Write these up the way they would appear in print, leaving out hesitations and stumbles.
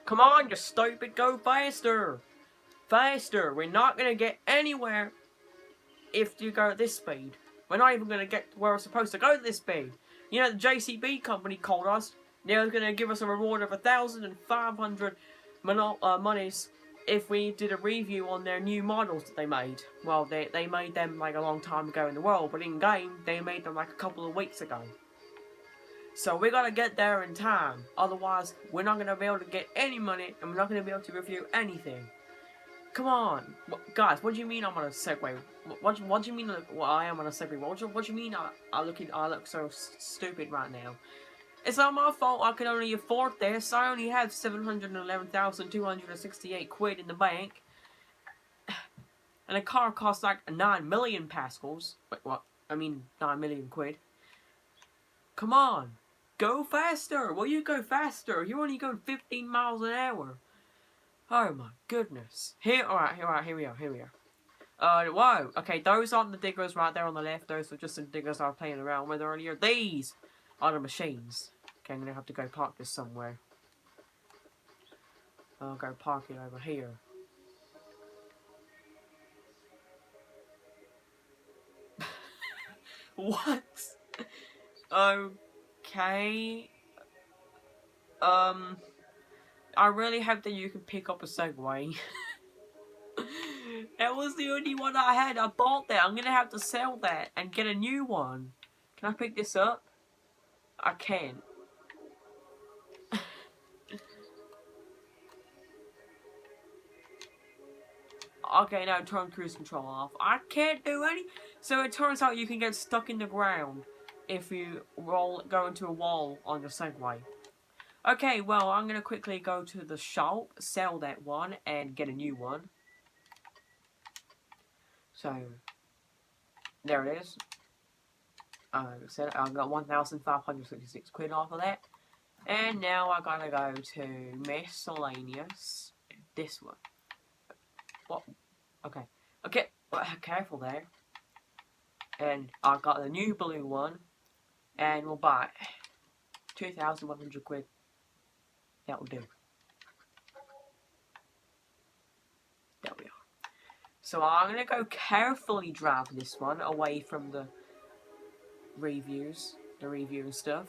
Come on, you stupid, go faster! Faster! We're not gonna get anywhere if you go at this speed. We're not even gonna get where we're supposed to go at this speed. You know, the JCB company called us. They were gonna give us a reward of 1,500 monies if we did a review on their new models that they made. Well, they made them like a long time ago in the world, but in game, they made them like a couple of weeks ago. So we gotta get there in time, otherwise we're not gonna be able to get any money and we're not gonna be able to review anything. Come on, guys. What do you mean I'm on a segue? What do you mean? Well, I am on a segue. What do you mean? I look so stupid right now. It's not my fault. I can only afford this. I only have 711,268 quid in the bank, and a car costs like 9 million pascals. Wait, what? I mean 9 million quid. Come on. Go faster! Will you go faster? You're only going 15 miles an hour. Oh my goodness. Alright, here we are. Whoa. Okay, those aren't the diggers right there on the left. Those are just the diggers I was playing around with earlier. These are the machines. Okay, I'm gonna have to go park this somewhere. I'll go park it over here. What? Okay. I really hope that you can pick up a Segway. That was the only one I had. I bought that. I'm gonna have to sell that and get a new one. Can I pick this up? I can. Okay, now turn cruise control off. I can't do any. So it turns out you can get stuck in the ground if you go into a wall on your Segway. Okay, well, I'm going to quickly go to the shop, sell that one, and get a new one. So, there it is. I got 1,566 quid off of that. And now I gotta go to miscellaneous. This one. What? Okay. Okay, careful there. And I got the new blue one. And we'll buy 2,100 quid. That will do. There we are. So I'm going to go carefully drive this one away from the reviews. The review and stuff.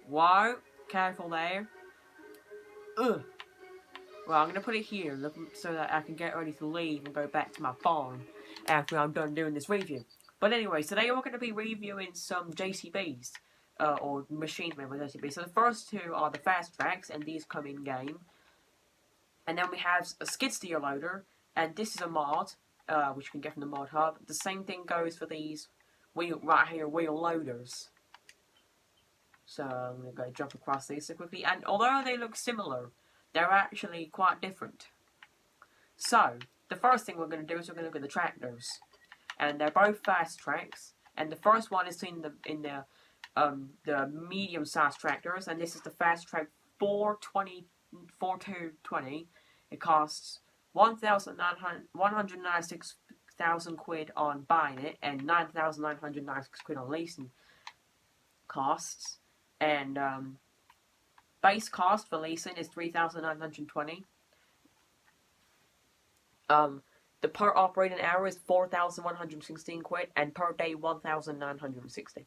Whoa. Careful there. Ugh. Well, I'm going to put it here so that I can get ready to leave and go back to my farm after I'm done doing this review. But anyway, today we're going to be reviewing some JCBs. Or machines made by JCB. So the first two are the fastracs, and these come in game. And then we have a skid steer loader, and this is a mod, which you can get from the mod hub. The same thing goes for these wheel loaders. So I'm going to go jump across these so quickly. And although they look similar, they're actually quite different. So the first thing we're going to do is we're going to look at the tractors, and they're both fastracs. And the first one is in the medium-sized tractors, and this is the fastrac 4220. It costs 196,000 quid on buying it, and 9,996 quid on leasing costs. And base cost for leasing is 3,920. The per operating hour is 4,116 quid, and per day 1,960.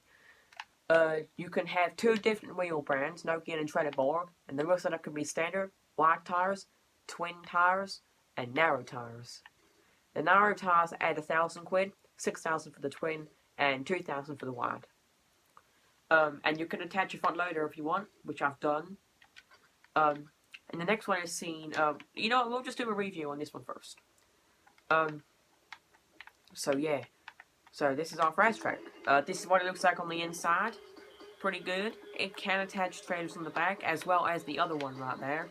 You can have two different wheel brands, Nokian and Trelleborg, and the rest of that could be standard, wide tires, twin tires, and narrow tires. The narrow tires add 1,000 quid, 6,000 for the twin, and 2,000 for the wide. And you can attach your front loader if you want, which I've done. And the next one is seen, you know what, we'll just do a review on this one first. So yeah. So this is our fastrac. This is what it looks like on the inside. Pretty good. It can attach trailers on the back, as well as the other one right there.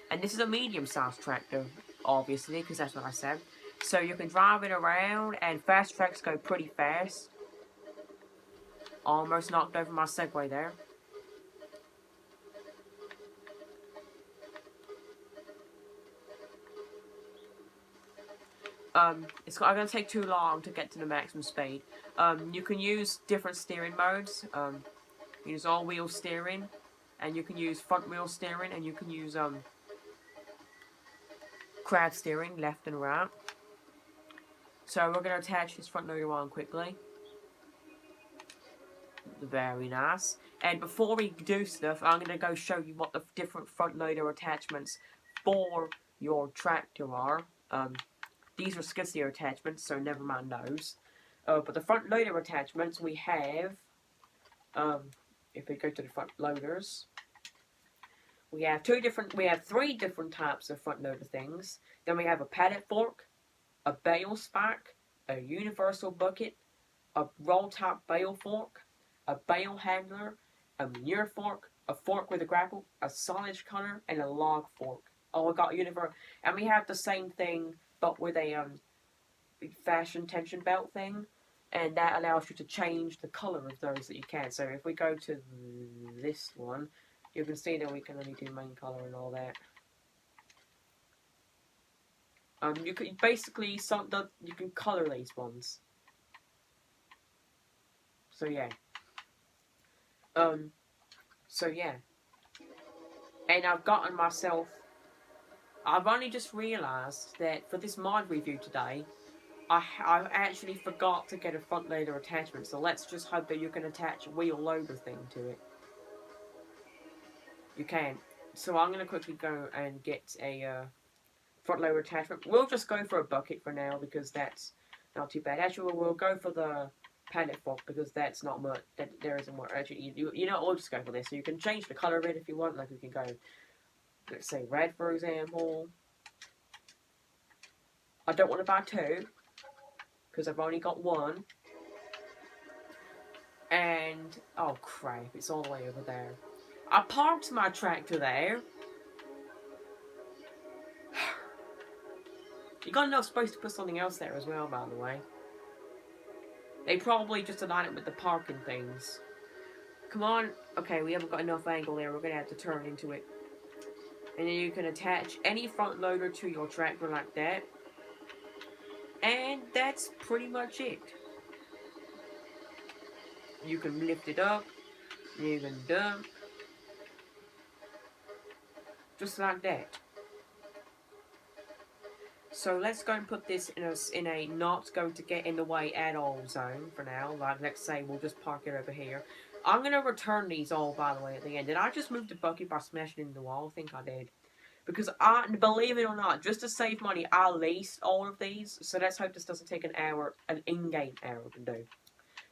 And this is a medium-sized tractor, obviously, because that's what I said. So you can drive it around, and fastracs go pretty fast. Almost knocked over my Segway there. It's not going to take too long to get to the maximum speed. You can use different steering modes. Use all-wheel steering, and you can use front-wheel steering, and you can use crab steering left and right. So we're going to attach this front loader on quickly. Very nice. And before we do stuff, I'm going to go show you what the different front loader attachments for your tractor are. These are skid steer attachments, so never mind those. But the front loader attachments we have, if we go to the front loaders, we have three different types of front loader things. Then we have a pallet fork, a bale spike, a universal bucket, a roll top bale fork, a bale handler, a manure fork, a fork with a grapple, a silage cutter, and a log fork. Oh, I got universal, and we have the same thing but with a fashion tension belt thing, and that allows you to change the color of those that you can. So if we go to this one, you can see that we can only do main color and all that. You can basically you can color these ones. So yeah. So yeah. And I've only just realised that for this mod review today, I actually forgot to get a front loader attachment, so let's just hope that you can attach a wheel loader thing to it. You can. So I'm going to quickly go and get a front loader attachment. We'll just go for a bucket for now because that's not too bad. Actually, we'll go for the pallet fork because that's not much. There isn't more. Actually, you know, we'll just go for this. So you can change the color of it if you want. Like we can go, let's say red for example. I don't want to buy two because I've only got one. And oh crap! It's all the way over there. I parked my tractor there. You gotta know I'm supposed to put something else there as well, by the way. They probably just aligned it with the parking things. Come on. Okay, we haven't got enough angle there. We're gonna have to turn into it. And then you can attach any front loader to your tractor like that. And that's pretty much it. You can lift it up. You can dump. Just like that. So let's go and put this in a not going to get in the way at all zone for now. Like, let's say we'll just park it over here. I'm going to return these all, by the way, at the end. Did I just move the bucket by smashing into the wall? I think I did. Because, believe it or not, just to save money, I leased all of these. So let's hope this doesn't take an in-game hour to do.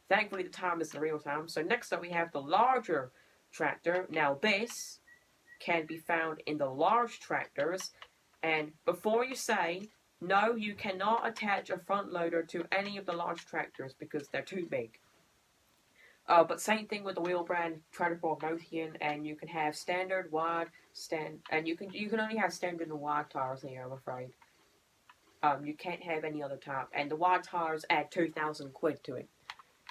Thankfully, the time is the real time. So next up, we have the larger tractor. Now, this can be found in the large tractors. And before you say, no, you cannot attach a front loader to any of the large tractors because they're too big. But same thing with the wheel brand Tractor Nokian, and you can have standard, wide, and you can only have standard and wide tires here, I'm afraid. You can't have any other type, and the wide tires add 2,000 quid to it.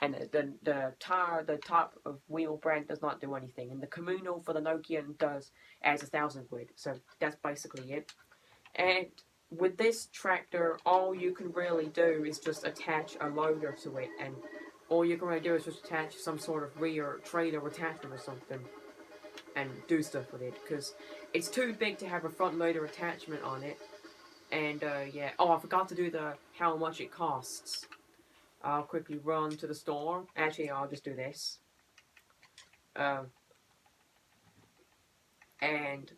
And the top of wheel brand does not do anything, and the communal for the Nokian adds 1,000 quid. So that's basically it. And with this tractor, all you can really do is just attach a loader to it, and all you can really do is just attach some sort of rear trailer attachment or something, and do stuff with it, because it's too big to have a front loader attachment on it. And yeah, oh, I forgot to do how much it costs. I'll quickly run to the store. Actually, I'll just do this. And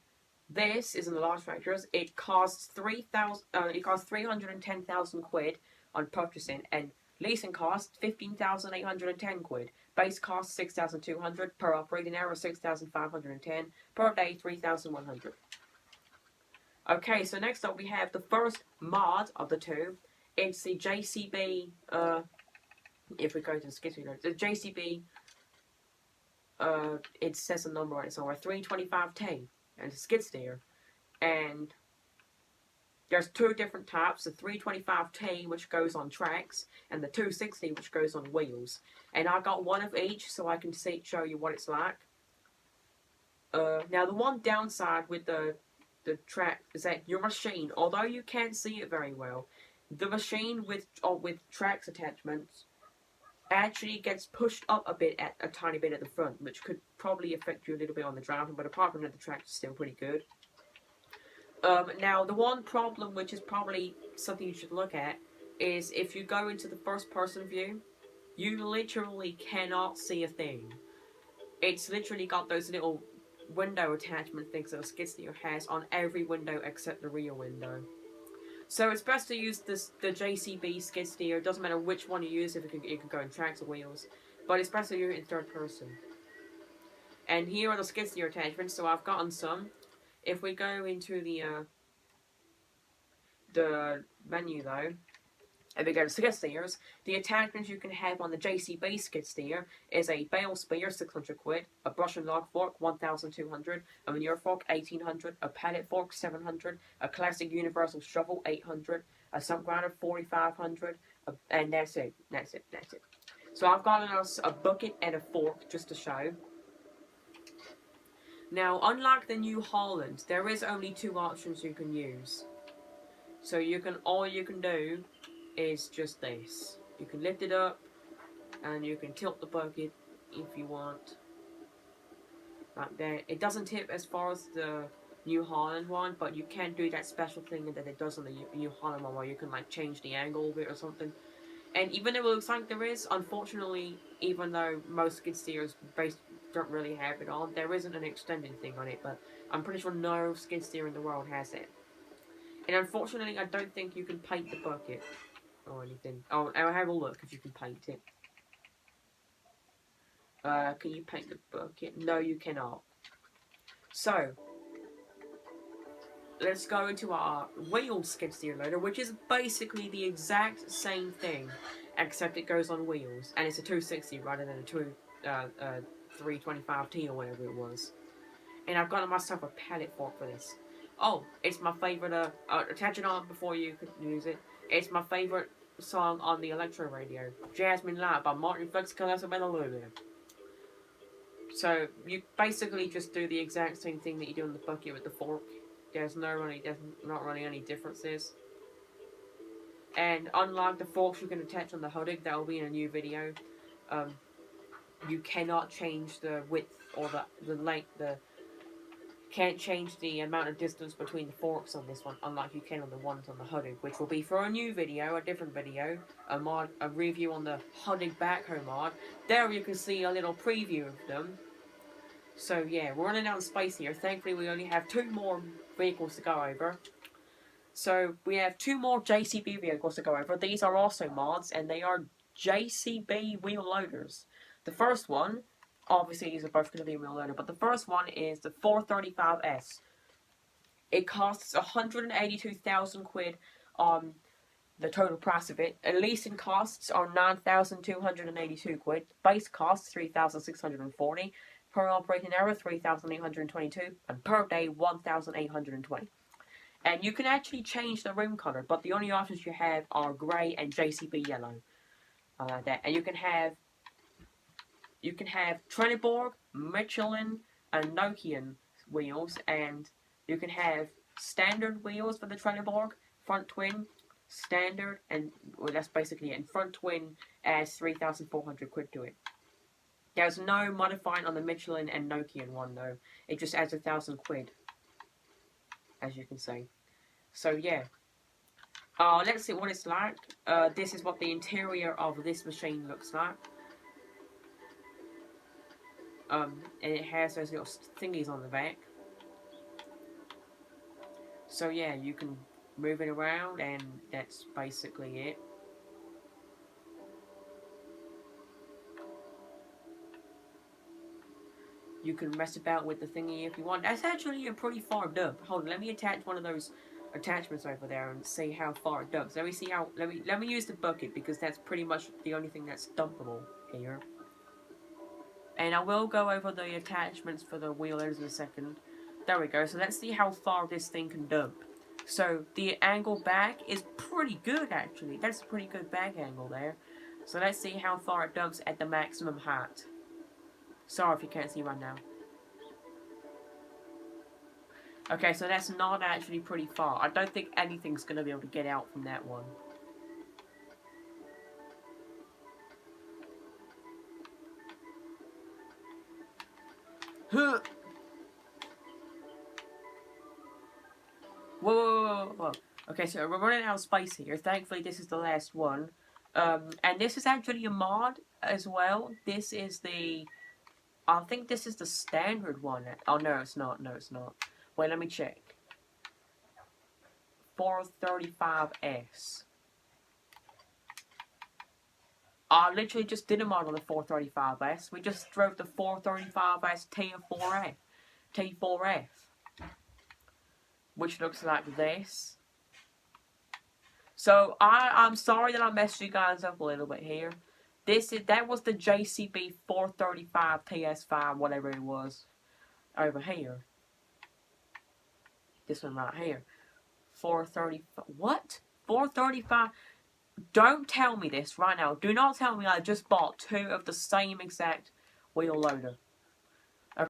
this is in the large tractors. It costs 310,000 quid on purchasing, and leasing costs 15,810 quid. Base cost 6,200 per operating hour, 6,510 per day, 3,100. Okay, so next up we have the first mod of the two. It's the JCB. If we go to the skid steer, the JCB. It says a number on it somewhere, 325T. And a skid steer, and there's two different types: the 325T, which goes on tracks, and the 260, which goes on wheels. And I got one of each so I can show you what it's like. Now the one downside with the track is that your machine, although you can't see it very well, the machine with tracks attachments actually gets pushed up a tiny bit at the front, which could probably affect you a little bit on the driving, but apart from that, the track is still pretty good. Now, the one problem, which is probably something you should look at, is if you go into the first person view, you literally cannot see a thing. It's literally got those little window attachment things that a skid steer has on every window except the rear window. So it's best to use the JCB skid steer. It doesn't matter which one you use, if it can go in tracks or wheels, but it's best to use it in third person. And here are the skid steer attachments. So I've gotten some. If we go into the menu though, and we go to skid steers, the attachments you can have on the JCB skid steer is a bale spear, 600 quid, a brush and log fork, 1,200, a manure fork, 1,800, a pallet fork, 700, a classic universal shovel, 800, a stump grinder, 4,500, and that's it. So I've gotten us a bucket and a fork just to show. Now, unlike the New Holland, there is only 2 options you can use. So all you can do is just this. You can lift it up, and you can tilt the bucket if you want, like that. It doesn't tip as far as the New Holland one, but you can do that special thing that it does on the New Holland one, where you can like change the angle of it or something. And even though it looks like there is, unfortunately, even though most skid steers don't really have it on, there isn't an extended thing on it, but I'm pretty sure no skid steer in the world has it. And unfortunately, I don't think you can paint the bucket or anything. Oh, I'll have a look if you can paint it. Can you paint the bucket? No, you cannot. So, let's go into our wheel skid steer loader, which is basically the exact same thing, except it goes on wheels, and it's a 260 rather than a 325T or whatever it was. And I've gotten myself a pallet fork for this. Oh, it's my favorite. Attach it on before you could use it. It's my favorite song on the electro radio, Jasmine Light by Martin Flex Calasa. So you basically just do the exact same thing that you do in the bucket with the fork. There's not really any differences. And unlike the forks you can attach on the hoodie, that will be in a new video. You cannot change the width or the length. Can't change the amount of distance between the forks on this one, unlike you can on the ones on the hoodie, which will be for a new video, a different video, a review on the hoodie backhoe mod. There you can see a little preview of them. So yeah, we're running out of space here. Thankfully, we only have 2 more vehicles to go over. So we have 2 more JCB vehicles to go over. These are also mods, and they are JCB wheel loaders. The first one, obviously these are both going to be a wheel loader, but the first one is the 435S. It costs 182,000 quid on the total price of it. And leasing costs are 9,282 quid. Base costs 3,640. Per operating hour 3,822. And per day 1,820. And you can actually change the rim color, but the only options you have are grey and JCB yellow. And you can have Trelleborg, Michelin, and Nokian wheels, and you can have standard wheels for the Trelleborg, front twin, standard, and well, that's basically it. And front twin adds 3,400 quid to it. There's no modifying on the Michelin and Nokian one though. It just adds 1,000 quid, as you can see. So yeah. Let's see what it's like. This is what the interior of this machine looks like. And it has those little thingies on the back. So yeah, you can move it around, and that's basically it. You can mess about with the thingy if you want. That's actually a pretty far dump. Hold on, let me attach one of those attachments over there and see how far it dumps. Let me see how. Let me use the bucket, because that's pretty much the only thing that's dumpable here. And I will go over the attachments for the wheelers in a second. There we go. So let's see how far this thing can dump. So the angle back is pretty good, actually. That's a pretty good back angle there. So let's see how far it dumps at the maximum height. Sorry if you can't see right now. Okay, so that's not actually pretty far. I don't think anything's going to be able to get out from that one. Huh. Whoa, whoa, whoa, whoa. Okay, so we're running out of space here. Thankfully, this is the last one. And this is actually a mod as well. This is the... I think this is the standard one. Oh, no, it's not. No, it's not. Wait, let me check. 435S. I literally just did a mod on the 435S. We just drove the 435S T4F. Which looks like this. So I'm sorry that I messed you guys up a little bit here. That was the JCB 435 TS5, whatever it was, over here. This one right here. 435. What? 435? Don't tell me this right now. Do not tell me I just bought two of the same exact wheel loader.